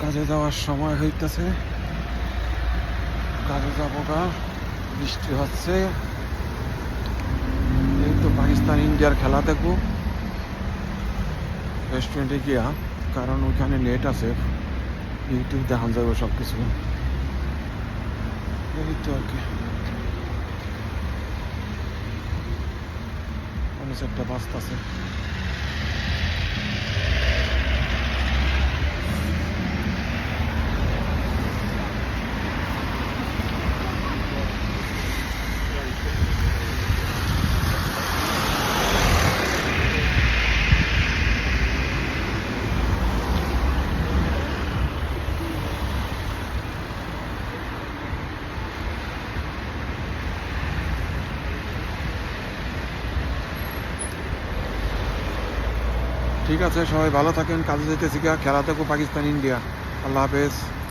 কাজে যাওয়ার সময় হইতেছে, কাজে যাবো গা, বৃষ্টি হচ্ছে। এই তো পাকিস্তান ইন্ডিয়ার খেলা দেখবো রেস্টুরেন্টে গিয়া, কারণ ওইখানে নেট আছে, ইউটিউব দেখান যাবে সব কিছু। এই তো আর কি, অনেক একটা বাস্ত আছে। ঠিক আছে, সবাই ভালো থাকেন, কাজে যেতেছি গা, খেলা দেখো পাকিস্তান ইন্ডিয়া। আল্লাহ হাফেজ।